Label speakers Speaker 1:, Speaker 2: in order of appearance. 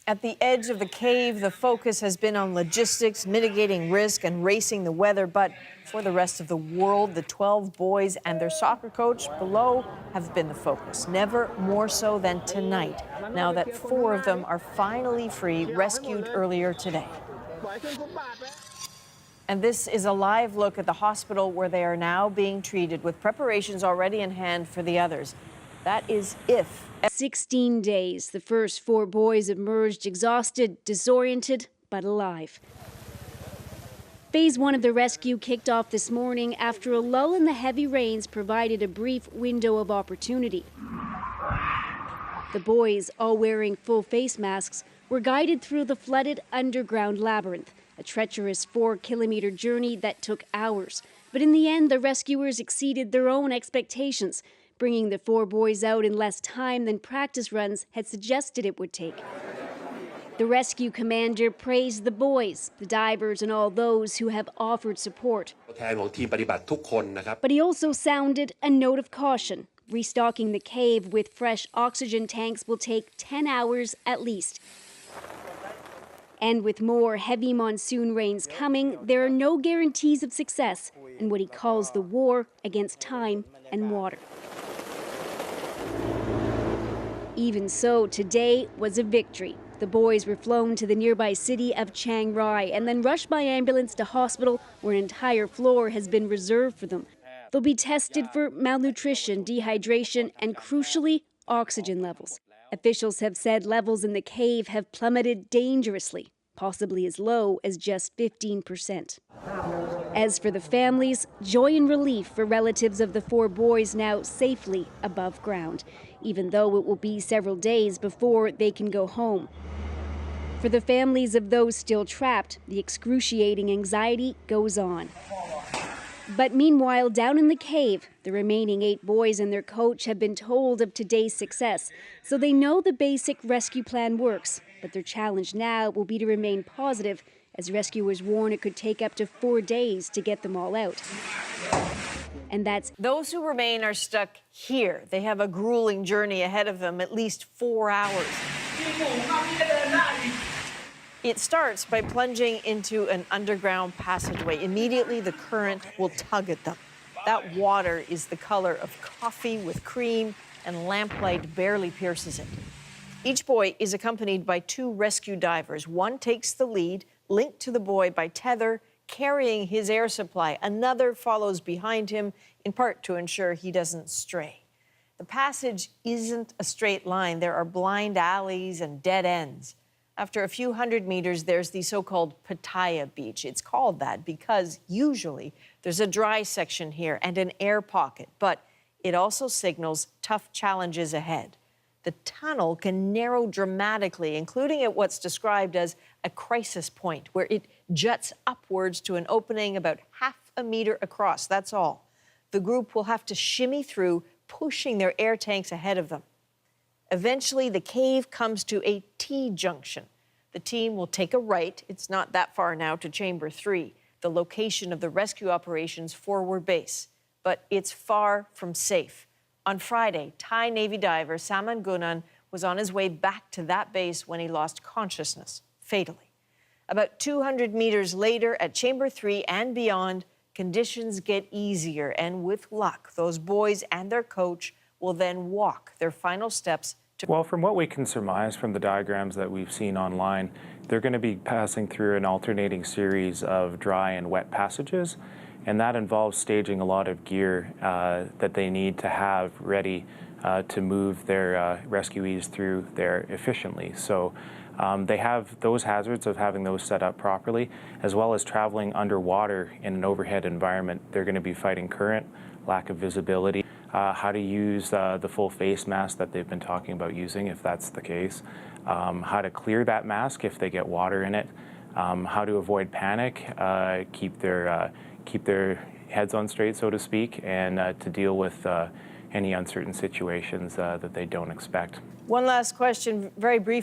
Speaker 1: At the edge of the cave, the focus has been on logistics, mitigating risk, and racing the weather. But for the rest of the world, the 12 boys and their soccer coach below have been the focus, never more so than tonight, now that 4 of them are finally free, rescued earlier today. And this is a live look at the hospital where they are now being treated, with preparations already in hand for the others. That is if
Speaker 2: 16 days, the first 4 boys emerged exhausted, disoriented, but alive. Phase 1 of the rescue kicked off this morning after a lull in the heavy rains provided a brief window of opportunity. The boys, all wearing full face masks, were guided through the flooded underground labyrinth, a treacherous 4-kilometer journey that took hours. But in the end, the rescuers exceeded their own expectations, bringing the 4 boys out in less time than practice runs had suggested it would take. The rescue commander praised the boys, the divers, and all those who have offered support. But he also sounded a note of caution. Restocking the cave with fresh oxygen tanks will take 10 hours at least. And with more heavy monsoon rains coming, there are no guarantees of success in what he calls the war against time and water. Even so, today was a victory. The boys were flown to the nearby city of Chiang Rai and then rushed by ambulance to hospital where an entire floor has been reserved for them. They'll be tested for malnutrition, dehydration, and crucially, oxygen levels. Officials have said levels in the cave have plummeted dangerously, possibly as low as just 15%. As for the families, joy and relief for relatives of the 4 boys now safely above ground, even though it will be several days before they can go home. For the families of those still trapped, the excruciating anxiety goes on. But meanwhile, down in the cave, the remaining 8 boys and their coach have been told of today's success, so they know the basic rescue plan works. But their challenge now will be to remain positive, as rescuers warn it could take up to 4 days to get them all out. And that's
Speaker 1: those who remain are stuck here. They have a grueling journey ahead of them, at least 4 hours. It starts by plunging into an underground passageway. Immediately, the current will tug at them. That water is the color of coffee with cream, and lamplight barely pierces it. Each boy is accompanied by 2 rescue divers. One takes the lead, linked to the boy by tether, carrying his air supply. Another follows behind him, in part to ensure he doesn't stray. The passage isn't a straight line. There are blind alleys and dead ends. After a few hundred meters, there's the so-called Pattaya beach. It's called that because usually there's a dry section here and an air pocket, but it also signals tough challenges ahead. The tunnel can narrow dramatically, including at what's described as a crisis point, where it juts upwards to an opening about half a meter across. That's all. The group will have to shimmy through, pushing their air tanks ahead of them. Eventually, the cave comes to a T-junction. The team will take a right. It's not that far now to Chamber 3, the location of the rescue operations forward base. But it's far from safe. On Friday, Thai Navy diver Saman Gunan was on his way back to that base when he lost consciousness, fatally. About 200 meters later, at Chamber 3 and beyond, conditions get easier. And with luck, those boys and their coach will then walk their final steps.
Speaker 3: Well, from what we can surmise from the diagrams that we've seen online, they're going to be passing through an alternating series of dry and wet passages, and that involves staging a lot of gear that they need to have ready to move their rescuees through there efficiently. So they have those hazards of having those set up properly, as well as traveling underwater in an overhead environment. They're going to be fighting current, lack of visibility, how to use the full face mask that they've been talking about using, if that's the case, how to clear that mask if they get water in it, how to avoid panic, keep their heads on straight, so to speak, and to deal with any uncertain situations that they don't expect.
Speaker 1: One last question, very brief.